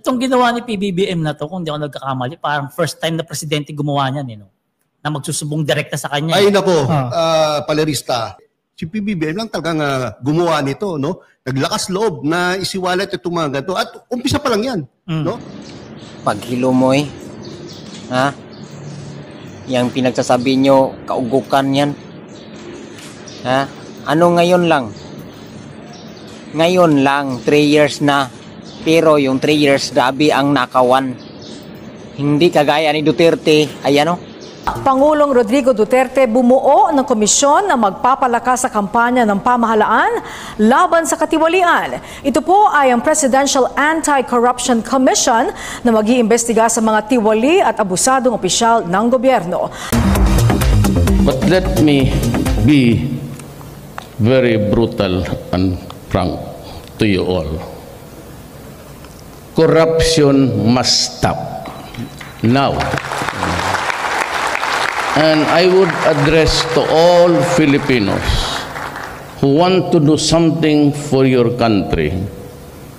Itong ginawa ni PBBM na to, kung di ako nagkakamali, parang first time na presidente gumawa niyan, no? Na magsusubong direkta sa kanya. Ay nako, palerista. Si PBBM lang talagang gumawa nito, no? Naglakas loob na isiwalat itong mga ganito. At umpisa pa lang yan, no? Paghilo mo ha? Yang pinagsasabi nyo, kaugukan yan. Ha? Ano ngayon lang? Ngayon lang, 3 years na. Pero yung 3 years, grabe ang nakawan. Hindi kagaya ni Duterte, ayan o. Pangulong Rodrigo Duterte bumuo ng komisyon na magpapalakas sa kampanya ng pamahalaan laban sa katiwalian. Ito po ay ang Presidential Anti-Corruption Commission na mag-iimbestiga sa mga tiwali at abusadong opisyal ng gobyerno. But let me be very brutal and frank to you all. Corruption must stop now. And I would address to all Filipinos who want to do something for your country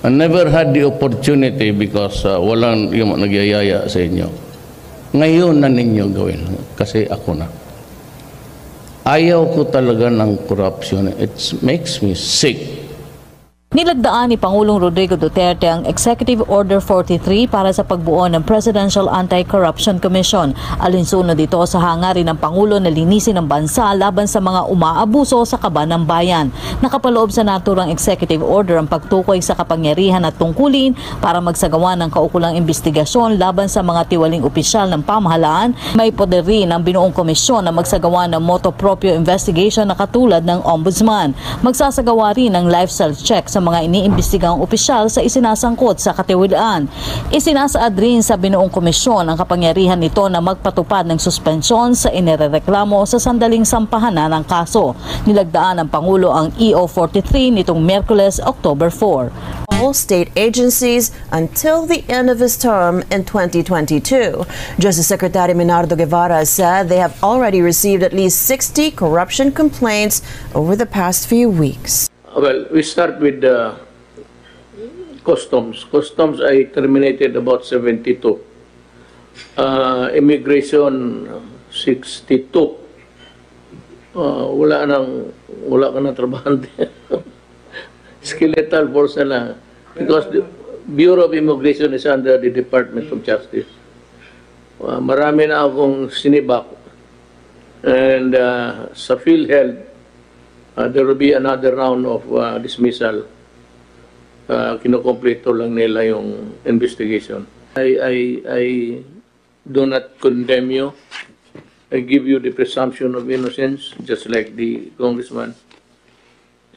and never had the opportunity because walang yung nagyayaya sa inyo. Ngayon na ninyo gawin kasi ako na. Ayaw ko talaga ng corruption. It makes me sick. Nilagdaan ni Pangulong Rodrigo Duterte ang Executive Order 43 para sa pagbuo ng Presidential Anti-Corruption Commission. Alinsunod dito sa hangarin ng Pangulo na linisin ang bansa laban sa mga umaabuso sa kaban ng bayan. Nakapaloob sa naturang Executive Order ang pagtukoy sa kapangyarihan at tungkulin para magsagawa ng kaukulang investigasyon laban sa mga tiwaling opisyal ng pamahalaan. May poder rin ang binuong komisyon na magsagawa ng motu proprio investigation na katulad ng Ombudsman. Magsasagawa rin ng lifestyle check sa mga iniimbestigang opisyal sa isinasangkot sa katiwalian. Isinasaad rin sa binuong komisyon ang kapangyarihan nito na magpatupad ng suspensyon sa inirereklamo sa sandaling sampahanan ng kaso. Nilagdaan ng Pangulo ang EO 43 nitong Miyerkules, October 4. All state agencies until the end of his term in 2022. Justice Secretary Menardo Guevara said they have already received at least 60 corruption complaints over the past few weeks. Well, we start with customs. Customs I terminated about 72. Immigration 62. Wala ka na trabahante. Skeletal force na. Because the Bureau of Immigration is under the Department of Justice. Marami na akong sinibak. And sa PhilHealth, there will be another round of dismissal. Kinukompleto lang nila yung investigation. I do not condemn you. I give you the presumption of innocence, just like the congressman.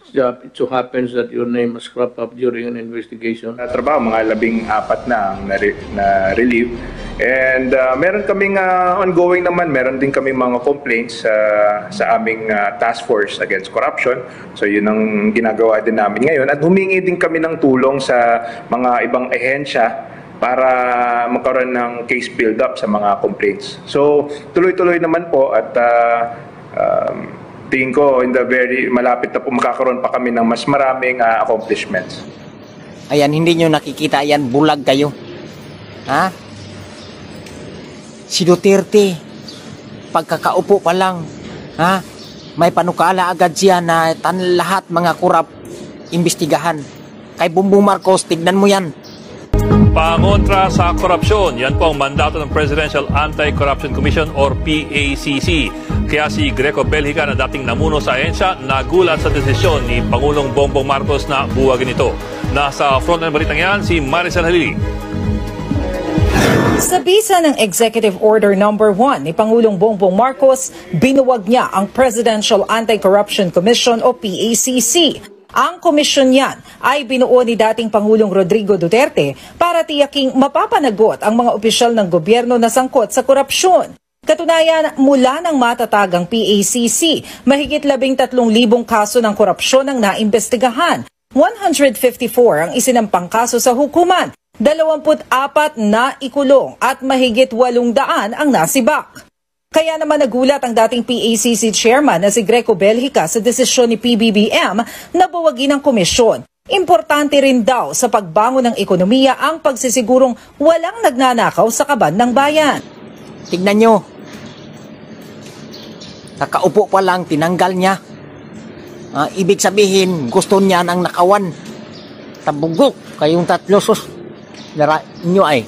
It so happens that your name was cropped up during an investigation. Trabaho, mga 14 na na-relieve. And meron kaming ongoing naman, meron din kaming mga complaints sa aming task force against corruption. So yun ang ginagawa din namin ngayon. At humingi din kami ng tulong sa mga ibang ehensya para magkaroon ng case build-up sa mga complaints. So tuloy-tuloy naman po at tingin ko in the very malapit na po makakaroon pa kami ng mas maraming accomplishments. Ayan, hindi nyo nakikita, ayan, bulag kayo. Ha? Si Duterte, pagkakaupo pa lang, ha? May panukala agad siya na lahat mga kurap imbestigahan. Kay Bongbong Marcos, tignan mo yan. Pangontra sa korupsyon, yan po ang mandato ng Presidential Anti-Corruption Commission or PACC. Kaya si Greco Belhica na dating namuno sa ahensya nagulat sa desisyon ni Pangulong Bongbong Marcos na buwagin ito. Nasa front ng balitang yan si Maricel Halili. Sa bisa ng Executive Order No. 1 ni Pangulong Bongbong Marcos, binuwag niya ang Presidential Anti-Corruption Commission o PACC. Ang komisyon yan ay binuo ni dating Pangulong Rodrigo Duterte para tiyaking mapapanagot ang mga opisyal ng gobyerno na sangkot sa korupsyon. Katunayan, mula ng matatagang PACC, mahigit 13,000 kaso ng korupsyon ang naimbestigahan. 154 ang isinampang kaso sa hukuman, 24 na ikulong at mahigit 800 ang nasibak. Kaya naman nagulat ang dating PACC chairman na si Greco Belhica sa desisyon ni PBBM na buwagin ang komisyon. Importante rin daw sa pagbangon ng ekonomiya ang pagsisigurong walang nagnanakaw sa kaban ng bayan. Tignan nyo. Kakaupo pa lang, tinanggal niya. Ibig sabihin, gusto niya ng nakawan. Tabugok kayong tatlo sus. Nara nyo ay.